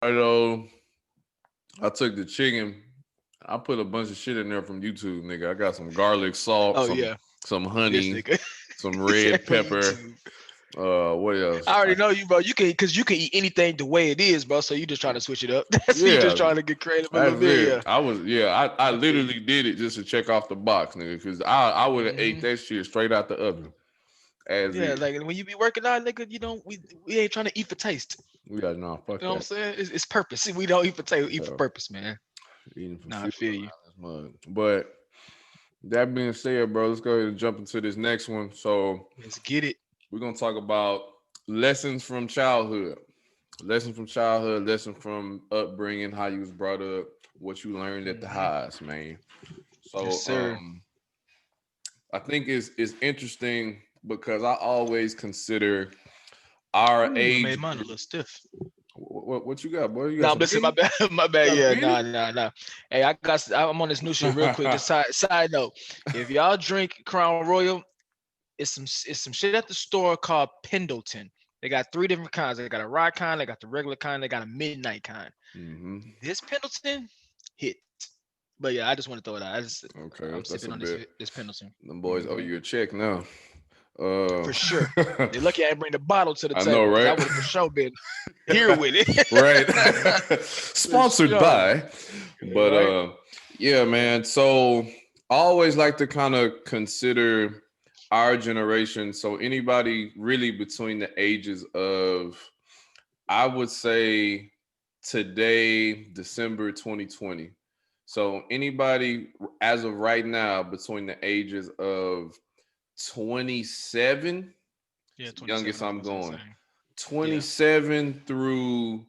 I know I took the chicken. I put a bunch of shit in there from YouTube, nigga. I got some garlic salt, Oh yeah, some this honey, nigga. some He said red from pepper. YouTube. What else? I already know you, bro. You can, cause you can eat anything the way it is, bro. So you just trying to switch it up. That's you just Yeah, trying to get creative a little that's bit. it. Yeah, I I feel you. literally did it just to check off the box, nigga, because I would have ate Hmm. that shit straight out the oven as Yeah, is. like when you be working out, nigga, you don't we ain't trying to eat for taste. We got no fuck You know what I'm that. saying? It's purpose. We don't eat for taste. We eat for So purpose, man. eating for Nah, I fuel feel you. around this mug. But that being said, bro, let's go ahead and jump into this next one. So Let's get it. we're gonna talk about lessons from childhood. Lessons from childhood, lessons from upbringing, how you was brought up, what you learned at the Hmm. highs, man. Yes, So sir. I think it's interesting because I always consider our Ooh, I made age mine a group. little stiff. What you got, boy? You got No, I'm some listening. My beanie? bad. My bad. You got a Yeah, beanie? nah, nah, nah. Hey, I'm on this new shit real quick. Just side note. If y'all drink Crown Royal, it's some shit at the store called Pendleton. They got three different kinds. They got a rye kind, they got the regular kind, they got a midnight kind. hmm This Pendleton hit. But yeah, I just want to throw it out. Okay, I'm that's sipping a on this bit. this Pendleton. Them boys owe Hmm. you a check now. Uh, For sure. They're lucky I didn't bring the bottle to the I know, table because I right? would have for sure been here with it. Right. For Sponsored sure. by. But Right? yeah, man. So I always like to kind of consider our generation. So anybody really between the ages of, I would say today, December 2020. So anybody as of right now between the ages of 27, Yeah, it's the 27. youngest I was I'm gonna say the going, same. Yeah. 27 through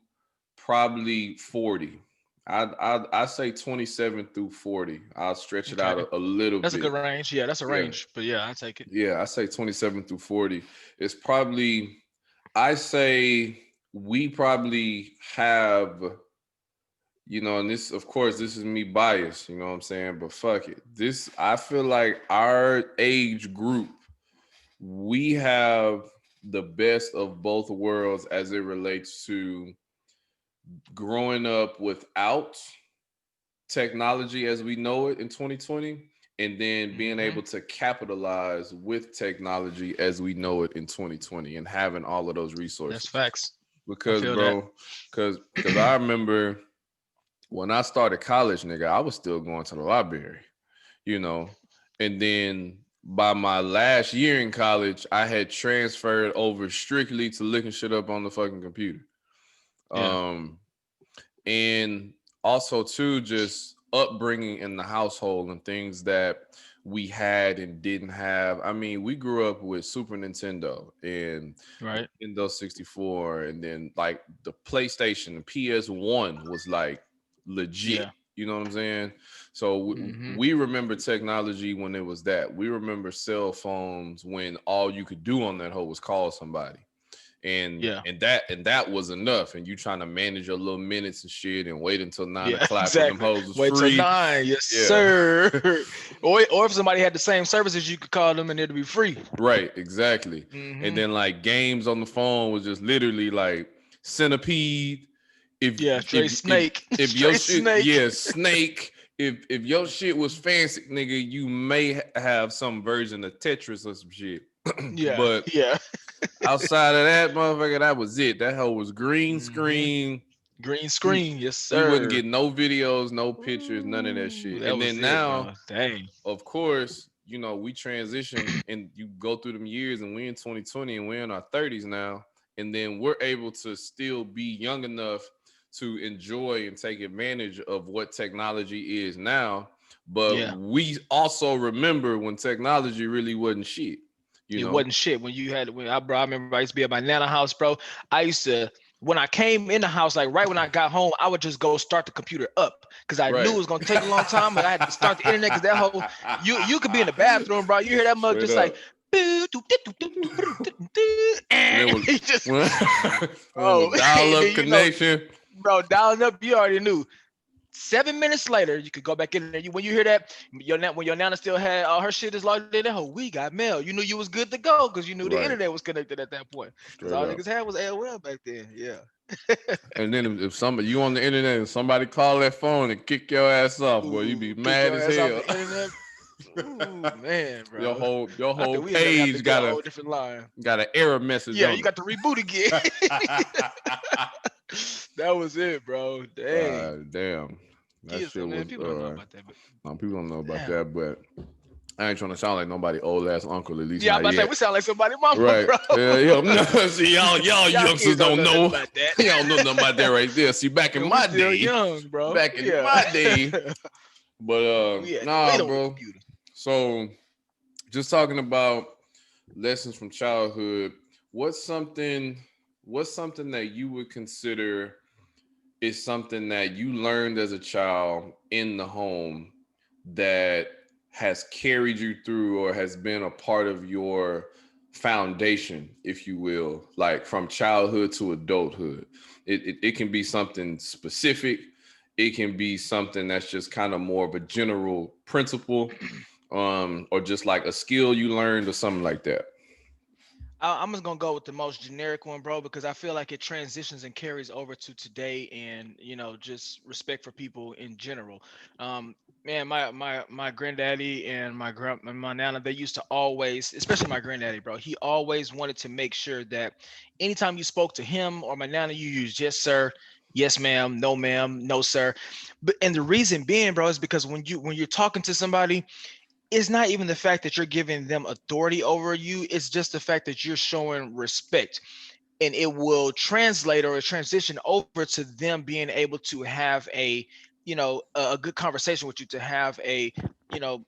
probably 40. I say 27 through 40. I'll stretch it out Okay. a little That's a good bit. range. Yeah, that's a Yeah. range. But yeah, I take it. Yeah, I say 27 through 40. It's probably, I say we probably have, and this, of course, this is me biased, you know what I'm saying? But fuck it. I feel like our age group, we have the best of both worlds as it relates to growing up without technology as we know it in 2020, and then being Hmm. able to capitalize with technology as we know it in 2020 and having all of those That's resources. facts. I Because, feel that. bro, because I remember when I started college, nigga, I was still going to the library, you know, and then by my last year in college, I had transferred over strictly to looking shit up on the fucking computer. Yeah. Um, and also too, just upbringing in the household and things that we had and didn't have. I mean, we grew up with Super Nintendo and Right. Nintendo 64, and then like the PlayStation, the PS1 was like legit. Yeah. You know what I'm saying? So Hmm. we remember technology when it was that. We remember cell phones when all you could do on that hoe was call somebody, and Yeah. that was enough. And you trying to manage your little minutes and shit, and wait until nine Yeah. o'clock when them Exactly. hoes was Wait till free. 9. Yes, Yeah, sir. Or if somebody had the same services, you could call them and it'd be free. right, exactly. And Hmm. then like games on the phone was just literally like Centipede. If Yeah. Straight snake. if your Straight shit, snake. yeah, Snake. If your shit was fancy, nigga, you may have some version of Tetris or some shit. Yeah. But Yeah. outside of that, motherfucker, that was it. That hoe was green Hmm. screen. Green You screen. Yes, we wouldn't sir. get no videos, no pictures, none of that Ooh, shit. that And was then it, now, bro. Dang. of course, we transition and you go through them years, and we're in 2020 and we're in our 30s now. And then we're able to still be young enough to enjoy and take advantage of what technology is now. But Yeah. we also remember when technology really wasn't shit, you It know? wasn't shit when you had when I bro. I remember I used to be at my nana house, bro. I used to when I came in the house, like right when I got home, I would just go start the computer up because I knew Right. it was gonna take a long time, but I had to start the internet because that whole you could be in the bathroom, bro. You hear that mug Straight just like up. When it and was he just when, when it was oh dial and up then you know, connection. bro, dialing up, you already knew. 7 minutes later, you could go back in there. When you hear that, when your nana still had all her shit is logged in, oh, we got mail. You knew you was good to go because you knew the Right. internet was connected at that point. Because Straight all up. niggas had was AOL back then. Yeah. And then if somebody you on the internet and somebody call that phone and kick your ass off, boy, you be Ooh, kick mad your as ass off hell. the internet. Ooh, man, your bro. whole your I whole think we just gonna have to page get a got a whole different line. got an error message Yeah, you on got to reboot again. it. That was it, bro. Dang. Damn, that Kids, though, shit man, was. people don't know about that, but People don't know about damn. that, but I ain't trying to sound like nobody old ass uncle, at least Yeah, I'm not about to say yet. we sound like somebody mama, Right. bro. Yeah. No, see, y'all Y'all youngsters kids don't don't know nothing know. about that. Y'all know nothing about that right there. See, back in And we my still day, young, bro. back in Yeah. my day, but We had to nah, wait on the bro. computer. So just talking about lessons from childhood, what's something what's something that you would consider is something that you learned as a child in the home that has carried you through or has been a part of your foundation, if you will, like from childhood to adulthood? It can be something specific. It can be something that's just kind of more of a general principle, or just like a skill you learned or something like that. I'm just gonna go with the most generic one, bro, because I feel like it transitions and carries over to today, and just respect for people in general. Um, Man, my granddaddy and my nana, they used to always, especially my granddaddy, bro. He always wanted to make sure that anytime you spoke to him or my nana, you used yes sir, yes ma'am, no sir. But and the reason being, bro, is because when you're talking to somebody, it's not even the fact that you're giving them authority over you, it's just the fact that you're showing respect, and it will translate or transition over to them being able to have a good conversation with you, to have a you know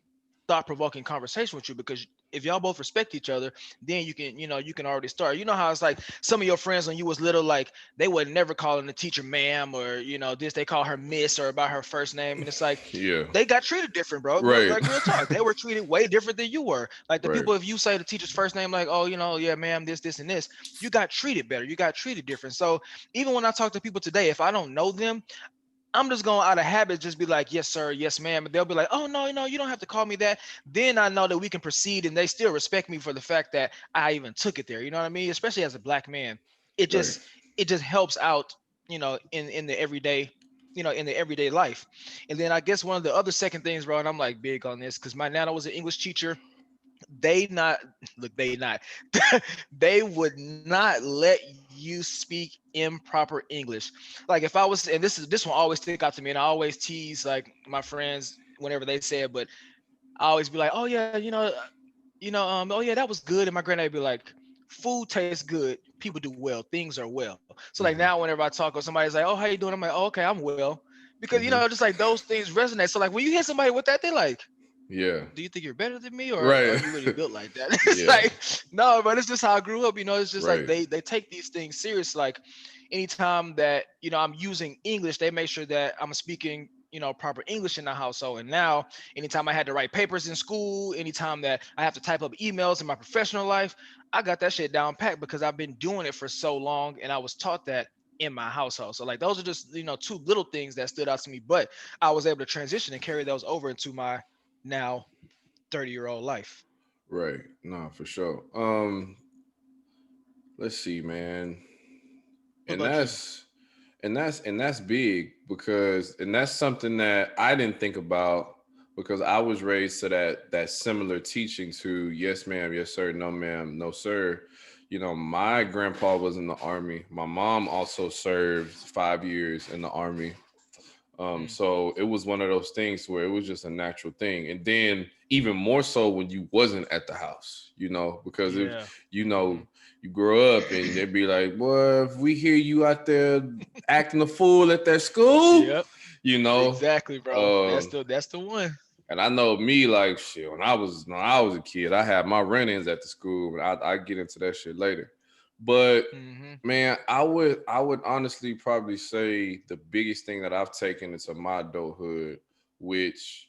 thought-provoking conversation with you, because if y'all both respect each other, then you can already start. You know how it's like some of your friends when you was little, like they would never calling the teacher ma'am, or this, they call her miss or by her first name, and it's like Yeah. they got treated different, bro. Right. Like real talk, they were treated way different than you were. Like the Right. people, if you say the teacher's first name, like, oh, yeah, ma'am, this and this, you got treated better, you got treated different. So even when I talk to people today, if I don't know them, I'm just going out of habit, just be like, yes, sir, yes, ma'am. And they'll be like, oh, no, you don't have to call me that. Then I know that we can proceed, and they still respect me for the fact that I even took it there. You know what I mean? Especially as a black man, it Right. just it just helps out, in the everyday life. And then I guess one of the other second things, bro, and I'm like big on this because my nana was an English teacher. They not look, they not they would not let you speak improper English. Like if I was, and this one always stick out to me, and I always tease like my friends whenever they say it, but I always be like, oh yeah, oh yeah, that was good. And my granddad be like, food tastes good, people do well, things are well. So like Hmm. now whenever I talk or somebody's like, oh, how you doing? I'm like, oh, okay, I'm well. Because Hmm. just like those things resonate. So like when you hear somebody with that, they like, Yeah. do you think you're better than me, or are Right. you really built like that? It's Yeah. like, no, but it's just how I grew up. It's just like Right. they take these things serious. Like anytime that I'm using English, they make sure that I'm speaking proper English in the household. And now anytime I had to write papers in school, anytime that I have to type up emails in my professional life, I got that shit down packed because I've been doing it for so long, and I was taught that in my household. So like those are just two little things that stood out to me, but I was able to transition and carry those over into my now 30-year-old life. Right. No, for sure. Let's see, man. What And about you? that's big, because and that's something that I didn't think about, because I was raised to that similar teaching to yes ma'am, yes sir, no ma'am, no sir. My grandpa was in the army. My mom also served 5 years in the army. Mm, So it was one of those things where it was just a natural thing. And then even more so when you wasn't at the house, because if yeah. you Hmm. know you grow up and they'd be like, boy, if we hear you out there acting a fool at that school, Yep. you know. Exactly, bro. That's Um, the one. and I know me, like shit, when I was a kid, I had my run-ins at the school, but I get into that shit later. But Hmm. man, I would honestly probably say the biggest thing that I've taken into my adulthood, which,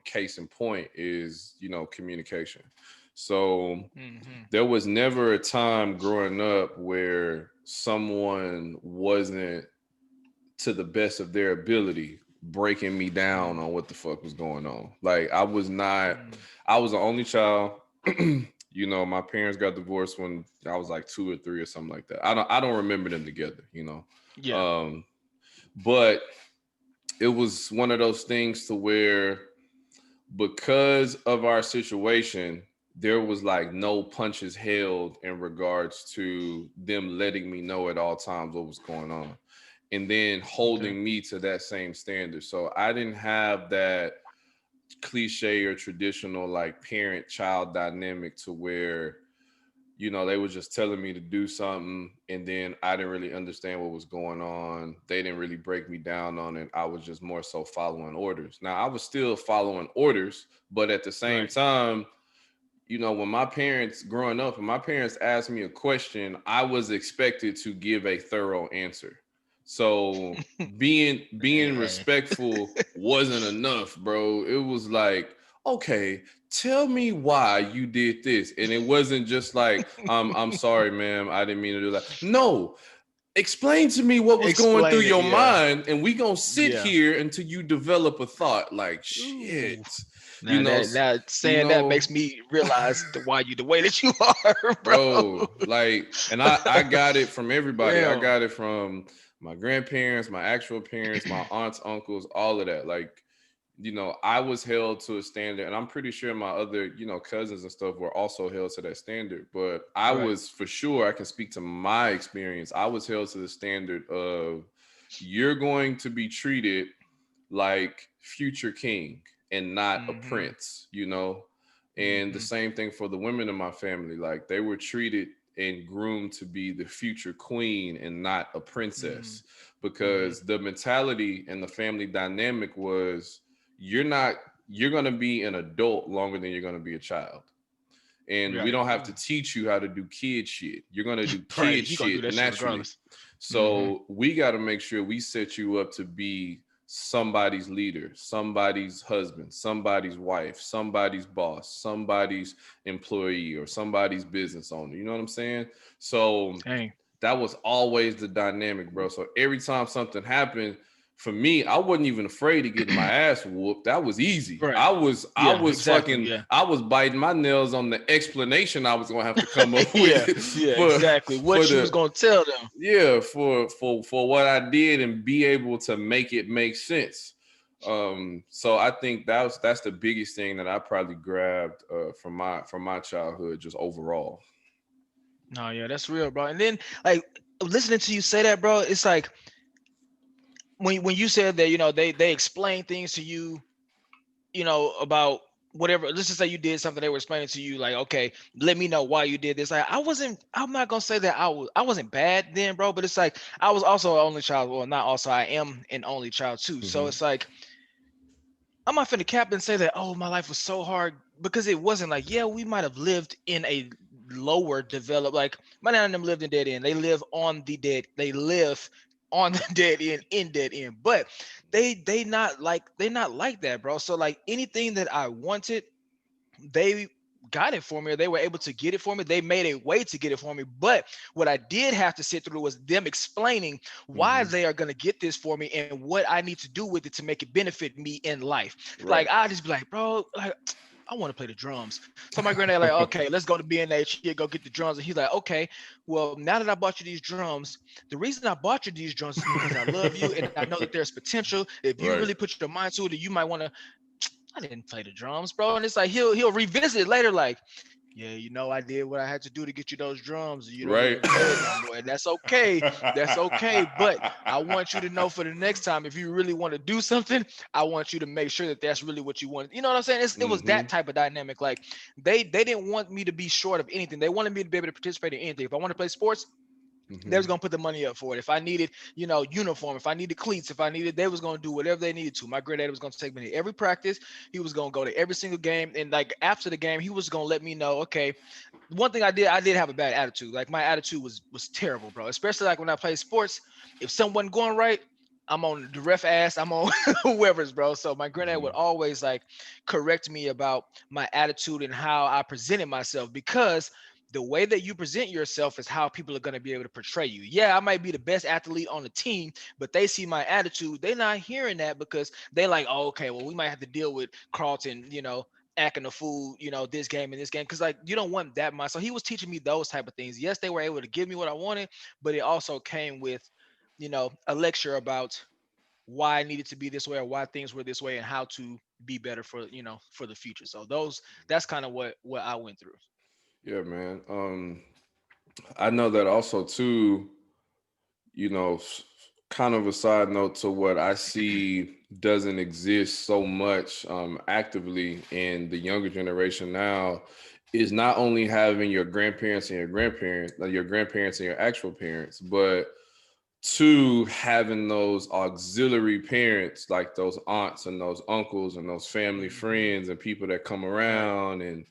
case in point is, communication. So Hmm. there was never a time growing up where someone wasn't, to the best of their ability, breaking me down Mm, on what the fuck was going on. Like I was not, mm, I was the only child. You know, my parents got divorced when I was like 2 or 3 or something like that. I don't remember them together, you know. Yeah. Um, but it was one of those things to where because of our situation, there was like no punches held in regards to them letting me know at all times what was going on and then Okay. holding me to that same standard. So I didn't have that cliche or traditional like parent child dynamic to where they were just telling me to do something and then I didn't really understand what was going on. They didn't really break me down on it. I was just more so following orders. Now I was still following orders, but at the same Right. time, when my parents growing up, when my parents asked me a question, I was expected to give a thorough answer. So being Yeah. respectful wasn't enough, bro. It was like, okay, tell me why you did this. And it wasn't just like, I'm sorry, ma'am, I didn't mean to do that. No, explain to me what was going through Explain it. your Yeah. mind, and we gonna sit Yeah. here until you develop a thought. Like Ooh. shit, you Now know, that you saying that know. makes me realize why you the way that you are, bro. Bro, like, and I got it from everybody. I Damn. got it from my grandparents, my actual parents, my aunts, uncles, all of that. Like, I was held to a standard, and I'm pretty sure my other, cousins and stuff were also held to that standard. But I Right. was for sure, I can speak to my experience. I was held to the standard of you're going to be treated like future king and not a Mm-hmm. prince. And the Mm-hmm. same thing for the women in my family. Like they were treated and groomed to be the future queen and not a Mm-hmm. princess, Mm-hmm. because the mentality and the family dynamic was you're not you're going to be an adult longer than you're going to be a child, and we Right. don't have to Ooh. teach you how to do kid shit. You're going to do Right. kid He gonna do shit that shit naturally. regardless. Mm-hmm. So we got to make sure we set you up to be somebody's leader, somebody's husband, somebody's wife, somebody's boss, somebody's employee, or somebody's business owner. You know what I'm saying? So Dang. that was always the dynamic, bro. So every time something happened, for me, I wasn't even afraid of getting my ass whooped. That was easy. Right. I Yeah. was Exactly. fucking Yeah. I was biting my nails on the explanation I was gonna have to come up with Yeah. Yeah. for Exactly. for What you was the gonna tell them? yeah, for what I did and be able to make it make sense. So I think that's the biggest thing that I probably grabbed from my childhood, just overall. No, yeah, that's real, bro. And then like listening to you say that, bro, it's like when you said that, they explain things to you, about whatever. Let's just say you did something, they were explaining to you, like, okay, let me know why you did this. Like, I'm not gonna say that I wasn't bad then, bro, but it's like I was also an only child. Well, not also, I am an only child too. So Hmm. it's like I'm not finna cap and say that, oh, my life was so hard, because it wasn't. Like, yeah, we might have lived in a lower developed, like my dad and them lived in dead end. They live on the dead end, in dead end. But they're not like that, bro. So like anything that I wanted, they got it for me, or they were able to get it for me. They made a way to get it for me. But what I did have to sit through was them explaining why Hmm. they are going to get this for me and what I need to do with it to make it benefit me in life. Like Right. I just be like, bro, like I want to play the drums. So my granddad like, okay, let's go to B&H here, go get the drums. And he's like, okay, well, now that I bought you these drums, the reason I bought you these drums is because I love you and I know that there's potential. If you Right. really put your mind to it, you might want to. I didn't play the drums, bro. And it's like he'll revisit it later, like, yeah, I did what I had to do to get you those drums. You don't Right. want to play it no more. And that's okay. That's okay. But I want you to know for the next time, if you really want to do something, I want you to make sure that that's really what you want. You know what I'm saying? It was Hmm. that type of dynamic. Like they didn't want me to be short of anything. They wanted me to be able to participate in anything. If I want to play sports, they was Hmm. gonna put the money up for it. If I needed, uniform, if I needed cleats, if I needed, they was gonna do whatever they needed to. My granddad was gonna take me to every practice. He was gonna go to every single game, and like after the game, he was gonna let me know, okay. One thing I did have a bad attitude. Like my attitude was terrible, bro. Especially like when I play sports. If something wasn't going right, I'm on the ref ass. I'm on whoever's, bro. So my granddad would Hmm. always like correct me about my attitude and how I presented myself, because the way that you present yourself is how people are going to be able to portray you. Yeah, I might be the best athlete on the team, but they see my attitude. They're not hearing that because they like, oh, okay, well, we might have to deal with Carlton, acting a fool, this game and this game, because like you don't want that much. So he was teaching me those type of things. Yes, they were able to give me what I wanted, but it also came with, a lecture about why I needed to be this way or why things were this way and how to be better for for the future. So that's kind of what I went through. Yeah, man. I know that also too, you know, kind of a side note to what I see doesn't exist so much actively in the younger generation now is not only having your grandparents and your grandparents, like your grandparents and your actual parents, but two, having those auxiliary parents like those aunts and those uncles and those family Hmm. friends and people that come Right. around, and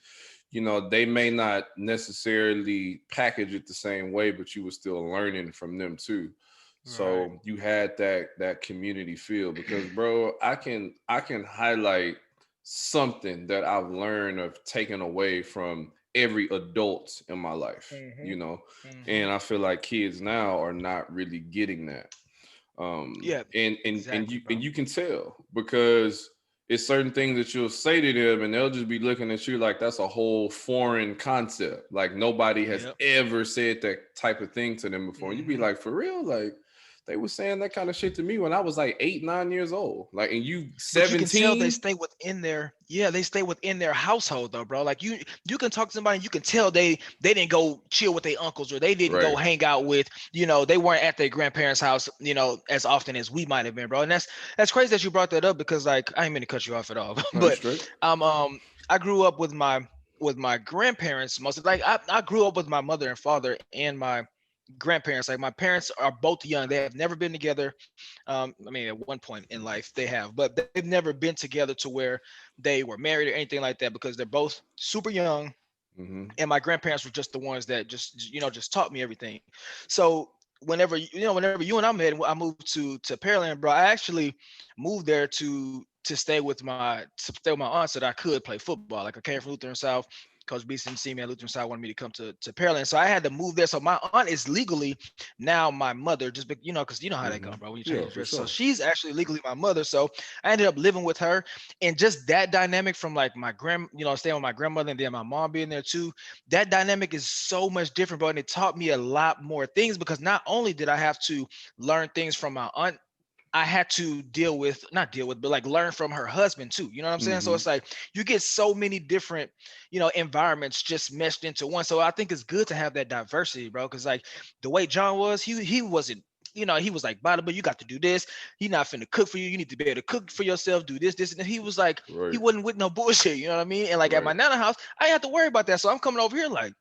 they may not necessarily package it the same way, but you were still learning from them too. Right. So you had that community feel, because bro, I can highlight something that I've learned of taking away from every adult in my life, Hmm. Hmm. and I feel like kids now are not really getting that. Yeah. And Exactly, you bro. can tell because it's certain things that you'll say to them and they'll just be looking at you like that's a whole foreign concept, like nobody has Yep. ever said that type of thing to them before, and you'd be Hmm. like, for real? Like they were saying that kind of shit to me when I was like 8, 9 years old, like, and you But you can tell they 17. stay within their, yeah, they stay within their household though, bro. Like you can talk to somebody and you can tell they didn't go chill with their uncles or they didn't go Right. hang out with, they weren't at their grandparents' house, as often as we might have been, bro. And that's crazy that you brought that up because like I ain't mean to cut you off at all. Are you But straight? I grew up with my grandparents mostly. Like I grew up with my mother and father and my grandparents. Like my parents are both young. They have never been together. I mean, at one point in life they have, but they've never been together to where they were married or anything like that because they're both super young. Mm-hmm. And my grandparents were just the ones that just taught me everything. So whenever you and I met, I moved to Pearland, bro. I actually moved there to stay with my aunt so that I could play football. Like I came from Lutheran South. Coach Beeson see me at Lutheran South wanted me to come to Pearland, so I had to move there. So my aunt is legally now my mother, just because you know how that go, Mm-hmm. bro. When you change Yeah, the for dress, so sure. she's actually legally my mother. So I ended up living with her, and just that dynamic from like my staying with my grandmother and then my mom being there too, that dynamic is so much different, bro. And it taught me a lot more things because not only did I have to learn things from my aunt, I had to not deal with, but like learn from her husband too. You know what I'm saying? So Mm-hmm. it's like you get so many different, environments just meshed into one. So I think it's good to have that diversity, bro. Cause like the way John was, he wasn't, he was like, but you got to do this. He not finna cook for you. You need to be able to cook for yourself, do this, this, and he was like, he Right. wasn't with no bullshit. You know what I mean? And like at my Right. nana house, I didn't have to worry about that. So I'm coming over here like,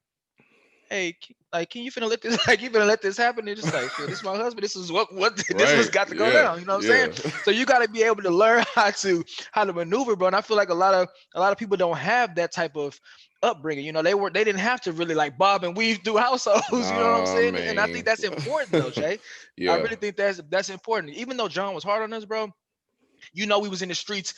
hey, like, can you finna let this, like, you finna let this happen? And just like, shit, this is my husband. This is what this was Right. got to go Yeah. down. You know what I'm saying? Yeah. So you got to be able to learn how to maneuver, bro. And I feel like a lot of people don't have that type of upbringing. They didn't have to really like bob and weave through households. You know what I'm Nah, saying? And I think man. that's important though, Jay. I Yeah. really think that's important. Even though John was hard on us, bro. We was in the streets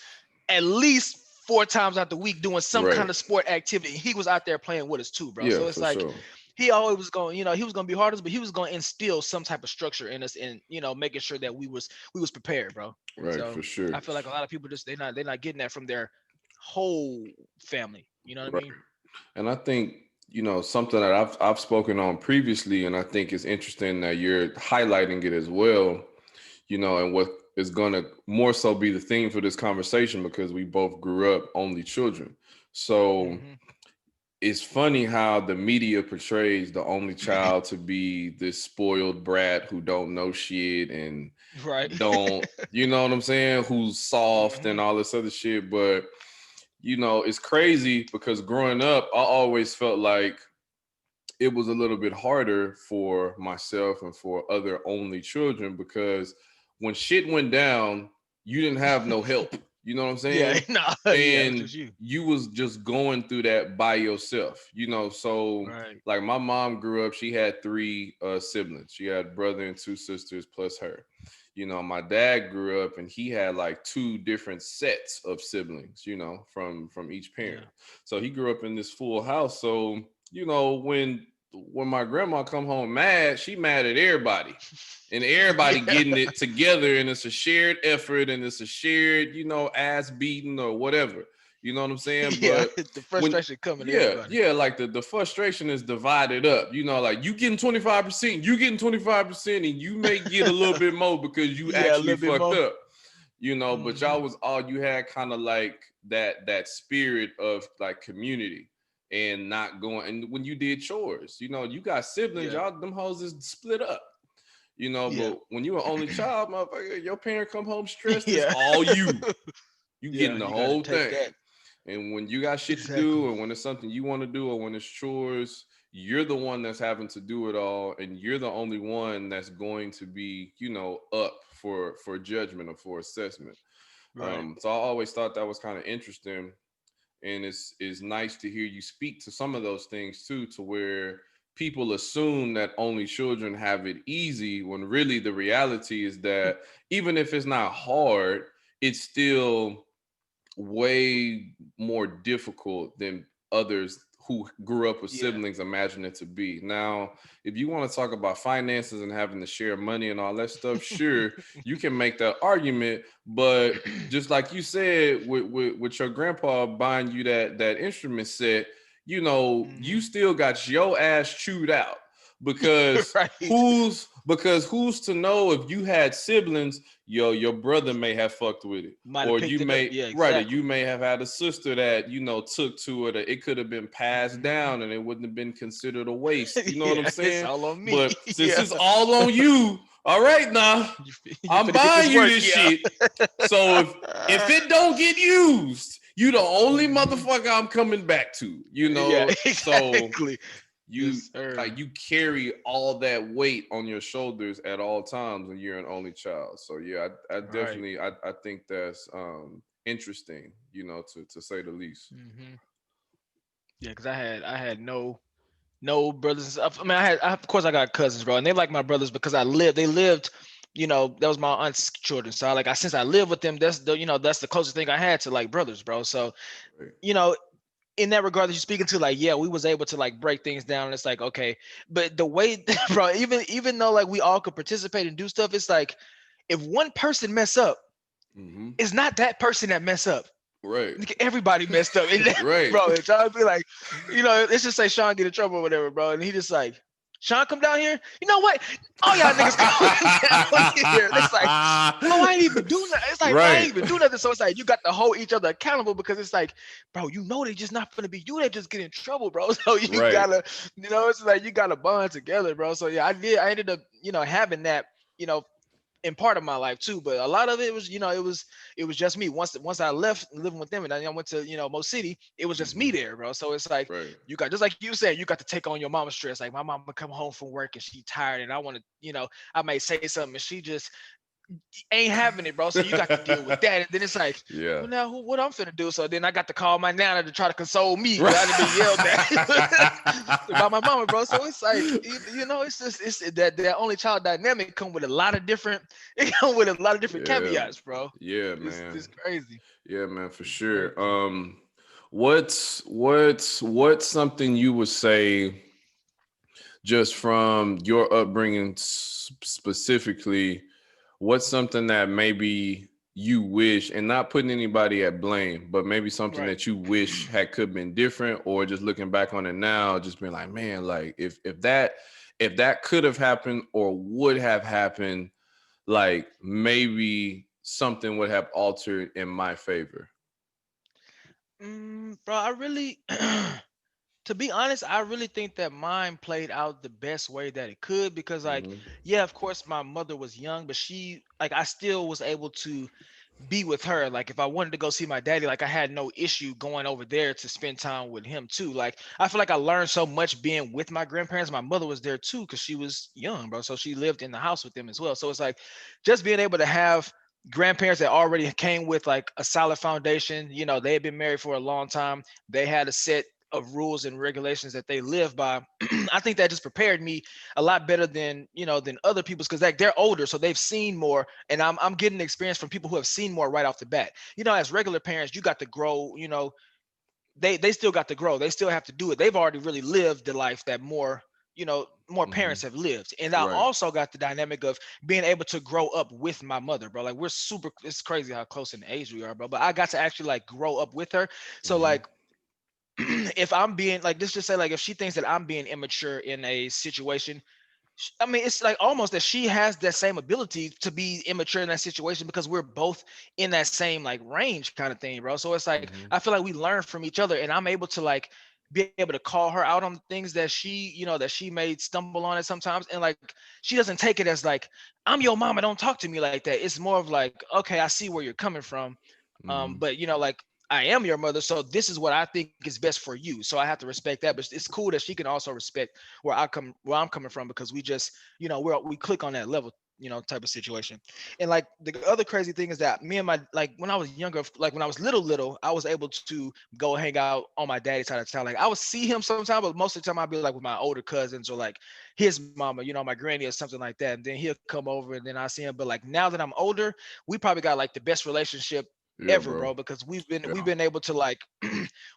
at least 4 times out the week doing some Right. kind of sport activity. He was out there playing with us too, bro. Yeah, So it's for like sure. he always was going, he was gonna be hard on us, but he was gonna instill some type of structure in us and making sure that we was prepared, bro. Right, So for sure. I feel like a lot of people just they're not getting that from their whole family. You know what I Right. mean? And I think, something that I've spoken on previously, and I think it's interesting that you're highlighting it as well, and what is gonna more so be the theme for this conversation because we both grew up only children. So Hmm. it's funny how the media portrays the only child to be this spoiled brat who don't know shit and Right. don't, you know what I'm saying, who's soft and Hmm. all this other shit. But it's crazy because growing up I always felt like it was a little bit harder for myself and for other only children because when shit went down, you didn't have no help. You know what I'm Yeah. saying? Nah. Yeah. It was And just you. you was just going through that by yourself. So Right. like my mom grew up, she had three siblings. She had a brother and two sisters plus her. My dad grew up and he had like two different sets of siblings, from each parent. Yeah. So he grew up in this full house. So, when my grandma come home mad, she mad at everybody. And everybody Yeah. getting it together, and it's a shared effort, and it's a shared, ass beating or whatever. You know what I'm saying? Yeah, But the when frustration coming to yeah, everybody. yeah, like the frustration is divided up. You know, like you getting 25%, you getting 25%, and you may get a little bit more because you Yeah, a actually little bit fucked more. up. You know, but Hmm. y'all was all you had, kind of like that spirit of like community and not going. And when you did chores, you know, you got siblings, Yeah, y'all them hoes is split up. You know, yeah, but when you an only child, motherfucker, your parent come home stressed, it's yeah, all you. You yeah. getting the You got to whole take thing. that. And when you got shit to Exactly. do, and when it's something you want to do, or when it's chores, you're the one that's having to do it all, and you're the only one that's going to be, you know, up for judgment or for assessment. Right. So I always thought that was kind of interesting, and it's nice to hear you speak to some of those things too, to where people assume that only children have it easy, when really the reality is that even if it's not hard, it's still way more difficult than others who grew up with Yeah. siblings imagine it to be. Now, if you want to talk about finances and having to share money and all that stuff, sure, you can make that argument. But just like you said, with your grandpa buying you that instrument set, you know, you Hmm. still got your ass chewed out, because Right. who's to know if you had siblings, your brother may have fucked with it, Might have or you picked it up. may, Yeah, right, or you exactly. may have had a sister that, you know, took to it, or it could have been passed Hmm. down and it wouldn't have been considered a waste. You know what I'm Yeah, it's saying? all on me. But since Yeah. it's all on you, all right, now You I'm finna get this buying you work. this Yeah. shit. So if it don't get used, you the only Hmm. motherfucker I'm coming back to, you Yeah, know. So exactly. you, Yes, sir. like, you carry all that weight on your shoulders at all times when you're an only child. So yeah, I Right. definitely, I think that's interesting, you know, to say the least. Hmm. Yeah, because I had no brothers. I mean, of course I got cousins, bro, and they like my brothers because they lived, that was my aunt's children. So since I lived with them, that's the closest thing I had to like brothers, bro. So Right. you know, in that regard that you're speaking to, like, yeah, we was able to like break things down. And it's like, okay, but the way, bro, even though like we all could participate and do stuff, it's like if one person mess up, Hmm. it's not that person that mess up. Right. Everybody messed up, and Right. bro, it's trying to be like, let's just say Sean get in trouble or whatever, bro, and he just like, Sean, come down here. You know what? All y'all niggas come down here. It's like, bro, I ain't even do nothing. It's like, bro, I ain't Right. even do nothing. So it's like you got to hold each other accountable because it's like, bro, they just not gonna be you that just get in trouble, bro. So you Right. gotta, it's like you gotta bond together, bro. So yeah, I ended up, having that, you know, in part of my life too, but a lot of it was, it was just me. Once I left living with them and I went to, Mo City, it was just me Hmm. there, bro. So it's like Right. you got, just like you said, you got to take on your mama's stress. Like my mama come home from work and she tired, and I want to, I might say something and she just ain't having it, bro. So you got to deal with that. And then it's like, Yeah. well, now what I'm finna do? So then I got to call my nana to try to console me because I done been yelled at Right. by my mama, bro. So it's like, it's just that only child dynamic come with a lot of different, it come with a lot of different Yeah. caveats, bro. Yeah, It's man. crazy. Yeah, man, for It's sure. crazy. What's something you would say, just from your upbringing specifically, what's something that maybe you wish, and not putting anybody at blame, but maybe something Right. that you wish had could been different, or just looking back on it now, just being like, man, like if that could have happened or would have happened, like maybe something would have altered in my favor. Bro, I really, to be honest, I really think that mine played out the best way that it could because, like, Hmm. yeah, of course, my mother was young, but I still was able to be with her. Like, if I wanted to go see my daddy, like, I had no issue going over there to spend time with him too. Like, I feel like I learned so much being with my grandparents. My mother was there too because she was young, bro. So she lived in the house with them as well. So it's like just being able to have grandparents that already came with like a solid foundation. They had been married for a long time. They had a set of rules and regulations that they live by. I think that just prepared me a lot better than other people's because like they're older, so they've seen more, and I'm getting experience from people who have seen more right off the bat. As regular parents, you got to grow. They still got to grow. They still have to do it. They've already really lived the life that more. more Hmm. parents have lived. And I Right. also got the dynamic of being able to grow up with my mother, bro. Like it's crazy how close in age we are, bro. But I got to actually like grow up with her. So Hmm. like if I'm being like, let's just say like if she thinks that I'm being immature in a situation, I mean, it's like almost that she has that same ability to be immature in that situation because we're both in that same like range kind of thing, bro. So it's like Hmm. I feel like we learn from each other, and I'm able to like be able to call her out on the things that that she may stumble on it sometimes, and like she doesn't take it as like I'm your mama, don't talk to me like that. It's more of like, okay, I see where you're coming from, Hmm. but like I am your mother, so this is what I think is best for you. So I have to respect that. But it's cool that she can also respect where I'm coming from because we just, we click on that level, type of situation. And like the other crazy thing is that me and my like when I was younger, like when I was little, I was able to go hang out on my daddy's side of town. Like I would see him sometimes, but most of the time I'd be like with my older cousins or like his mama, my granny or something like that. And then he'll come over and then I see him. But like now that I'm older, we probably got like the best relationship Yeah, ever, bro. bro, because we've Yeah. been able to like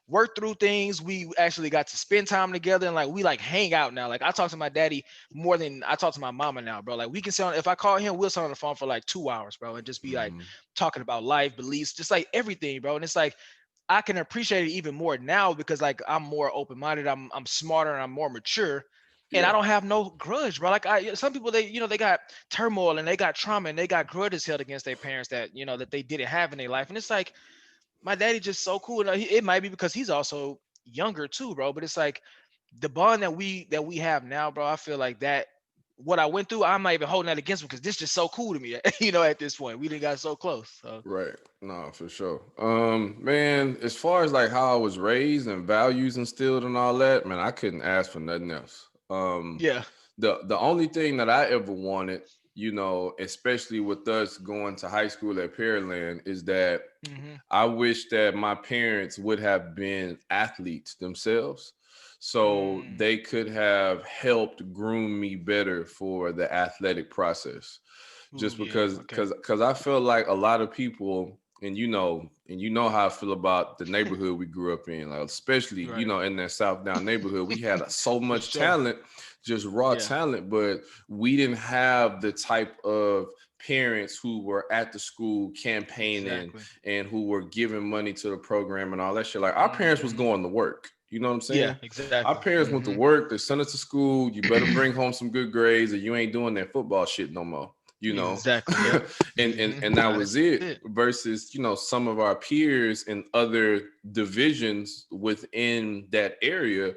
work through things. We actually got to spend time together and like we like hang out now. Like I talk to my daddy more than I talk to my mama now, bro. Like we can sit on if I call him, we'll sit on the phone for like 2 hours, bro, and just be like Hmm. talking about life, beliefs, just like everything, bro. And it's like I can appreciate it even more now because like I'm more open-minded, I'm smarter, and I'm more mature. And I Yeah. don't have no grudge, bro. Like some people they got turmoil and they got trauma and they got grudges held against their parents that that they didn't have in their life. And it's like my daddy just so cool. And it might be because he's also younger too, bro. But it's like the bond that we have now, bro. I feel like that what I went through, I'm not even holding that against him because this just so cool to me. At this point, we didn't got so close. So Right. No, for sure. Man, as far as like how I was raised and values instilled and all that, man, I couldn't ask for nothing else. yeah. The only thing that I ever wanted, especially with us going to high school at Pearland, is that Hmm. I wish that my parents would have been athletes themselves, so Mm. they could have helped groom me better for the athletic process. Ooh, Just yeah. because, Okay. because I feel like a lot of people, and you know how I feel about the neighborhood we grew up in, like especially Right. in that South Down neighborhood, we had so For much sure. talent, just raw Yeah. talent, but we didn't have the type of parents who were at the school campaigning Exactly. and who were giving money to the program and all that shit. Like our parents was Hmm. going to work. You know what I'm Yeah. saying? Exactly. Our parents went to Hmm. work. They sent us to school. You better bring home some good grades, or you ain't doing that football shit no more. You know, Exactly. Yep. and that Nah, was that's it. it. Versus, some of our peers in other divisions within that area,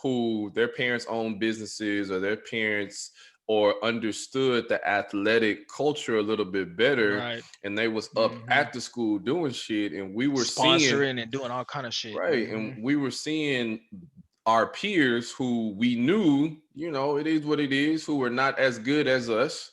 who their parents own businesses or their parents or understood the athletic culture a little bit better, Right. and they was up Hmm. at the school doing shit, and we were seeing. Sponsoring and doing all kind of shit. Right. Hmm. And we were seeing our peers who we knew, it is what it is, who were not as good as us,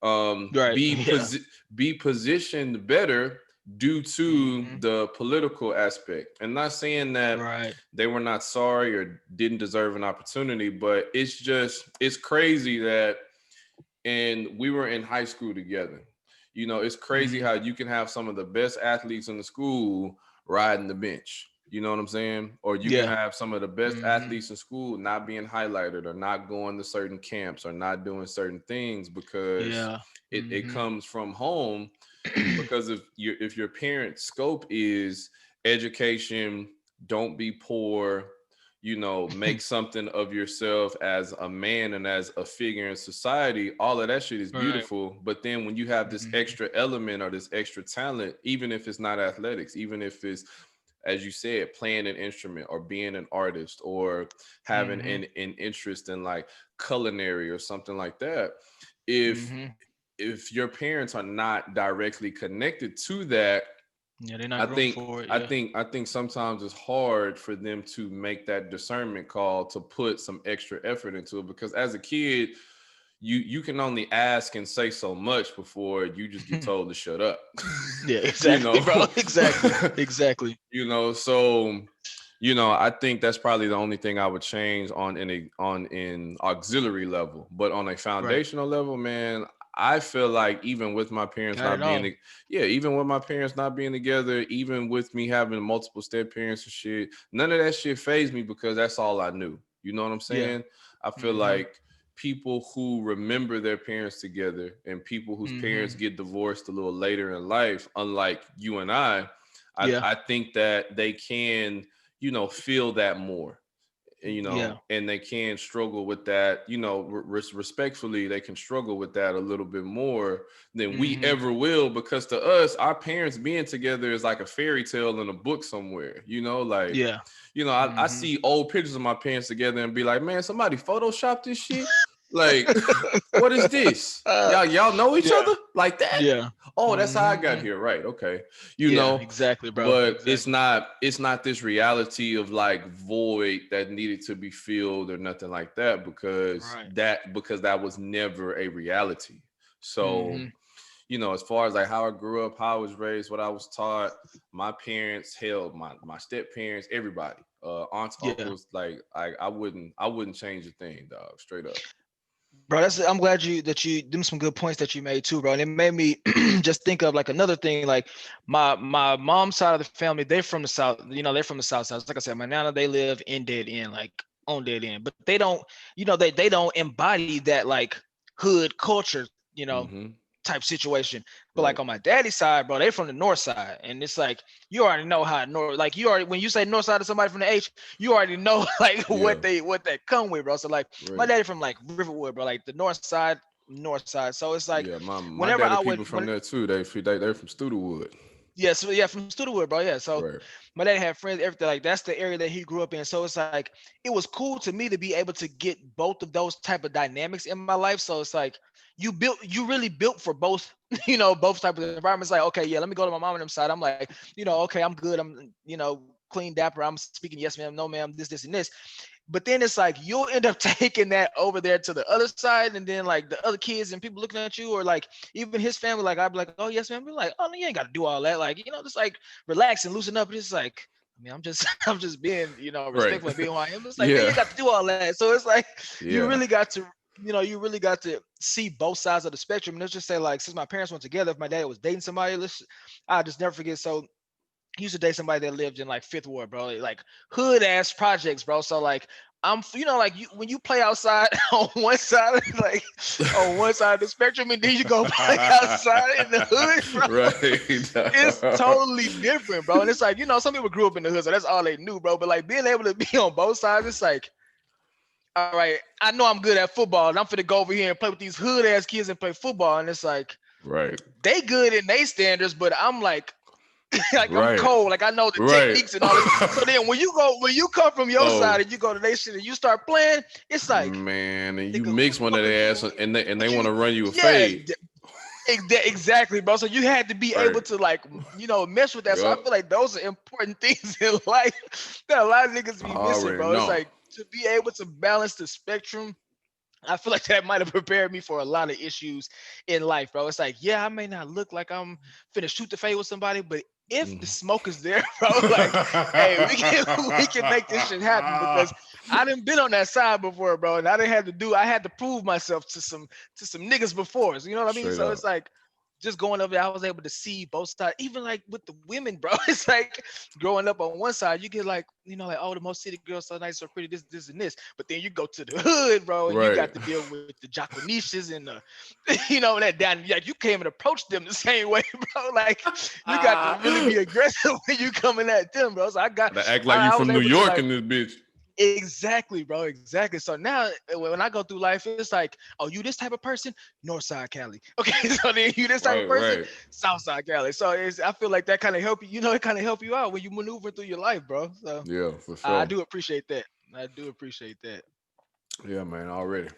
Right. Yeah. be positioned better due to Hmm. the political aspect. And not saying that Right. they were not sorry or didn't deserve an opportunity, but it's crazy that, and we were in high school together. It's crazy Hmm. how you can have some of the best athletes in the school riding the bench. You know what I'm saying? Or you can Yeah. have some of the best Hmm. athletes in school not being highlighted or not going to certain camps or not doing certain things because Yeah. it Hmm. comes from home. Because if your parents' scope is education, don't be poor, make something of yourself as a man and as a figure in society, all of that shit is Right. beautiful. But then when you have this Hmm. extra element or this extra talent, even if it's not athletics, even if it's, as you said, playing an instrument or being an artist or having Hmm. an interest in like culinary or something like that, if Hmm. if your parents are not directly connected to that, Yeah, they're not I groomed think for it. I Yeah. think I think sometimes it's hard for them to make that discernment call to put some extra effort into it, because as a kid, you can only ask and say so much before you just get told to shut up. Yeah, you exactly, know. bro. Exactly. Exactly. So I think that's probably the only thing I would change on in auxiliary level, but on a Right. foundational level, man, I feel like even with my parents Got it not being, all. yeah, even with my parents not being together, even with me having multiple step parents and shit, none of that shit phased me because that's all I knew. You know what I'm Yeah. saying? I feel Mm-hmm. like people who remember their parents together and people whose parents Mm-hmm. get divorced a little later in life, unlike you and Yeah. I think that they can, feel that more, Yeah. and they can struggle with that, respectfully, they can struggle with that a little bit more than we Mm-hmm. ever will, because to us, our parents being together is like a fairy tale in a book somewhere, like, Yeah. I Mm-hmm. see old pictures of my parents together and be like, man, somebody photoshopped this shit. Like, what is this? Y'all know each Yeah. other like that? Yeah. Oh, that's how I got Mm-hmm. here. Right. Okay. You Yeah. know, Exactly, bro. but Exactly. it's not this reality of like void that needed to be filled or nothing like that, Right. because that was never a reality. So, Mm-hmm. as far as like how I grew up, how I was raised, what I was taught, my parents, hell, my step parents, everybody, aunts, Yeah. uncles, like I wouldn't change a thing, dog. Straight up. Bro, I'm glad you them some good points that you made too, bro. And it made me just think of like another thing. Like my mom's side of the family, they're from the south. They're from the south side. Like I said, my nana, they live in Dead End, like on Dead End. But they don't, they don't embody that like hood culture, Mm-hmm. type situation. But like Right. on my daddy's side, bro, they from the north side, and it's like you already know how north. Like you already, when you say north side to somebody from the H, you already know like Yeah. what they come with, bro. So like my Right. daddy from like Riverwood, bro, like the north side, north side. So it's like Yeah. My whenever daddy I would, people from there too. They're from Studewood. yeah, so yeah, from Studewood, bro. Yeah. So Right. my dad had friends, everything. Like that's the area that he grew up in. So it's like it was cool to me to be able to get both of those type of dynamics in my life. So it's like you really built for both, both type of environments. Like, okay, yeah, let me go to my mom and them side. I'm like, okay, I'm good. I'm, clean dapper. I'm speaking yes, ma'am, no, ma'am, this, and this. But then it's like you'll end up taking that over there to the other side, and then like the other kids and people looking at you, or like even his family, like I'd be like, oh yes, ma'am. Be like, oh no, you ain't got to do all that. Like, just like relax and loosen up. It's like, I mean, I'm just I'm just being, Right. respectful and being who I am. It's like, man, you Yeah. ain't got to do all that. So it's like you Yeah. really got to, you really got to see both sides of the spectrum. And let's just say, like, since my parents went together, if my dad was dating somebody, I just never forget. So he used to date somebody that lived in like Fifth Ward, bro, like hood ass projects, bro. So like like when you play outside on one side, like on one side of the spectrum, and then you go play outside in the hood, bro. It's Right. totally different, bro. And it's like, some people grew up in the hood, so that's all they knew, bro. But like being able to be on both sides, it's like, all right, I know I'm good at football, and I'm finna go over here and play with these hood ass kids and play football. And it's like Right. they good in they standards, but I'm like, like I'm Right. cold, like I know the Right. techniques and all this. So then when you come from your side Oh and you go to their shit and you start playing, it's like, man, and you nigga, who mix the one of fuck are their ass you? and they You want to run you a yeah, fade. exactly, bro. So you had to be able Right. to like, mess with that. So I Yep. feel like those are important things in life that a lot of niggas I be missing, already bro. It's know. like to be able to balance the spectrum. I feel like that might have prepared me for a lot of issues in life, bro. It's like, yeah, I may not look like I'm finna shoot the fade with somebody, but if the Mhm. smoke is there, bro, like, hey, we can we can make this shit happen because I didn't been on that side before, bro, and I had to prove myself to some niggas before. So you know what I mean? Straight So up. it's like just going over there, I was able to see both sides, even like with the women, bro. It's like growing up on one side, you get like, like, oh, the most city girls so nice, so pretty, this, and this. But then you go to the hood, bro, and you Right. got to deal with the Jaquanishas and the, that down. Like you can't even approach them the same way, bro. Like you got to really be aggressive when you coming at them, bro. So To act like you I was from New able to York like in this bitch. exactly, bro, exactly. So now when I go through life, it's like, oh, you this type of person, North Side Cali. Okay, so then you this type of Right, person, right. South Side Cali. So I feel like that kind of help you. It kind of help you out when you maneuver through your life, bro. So Yeah, for I sure. do appreciate that. I do appreciate that. Yeah, man, already.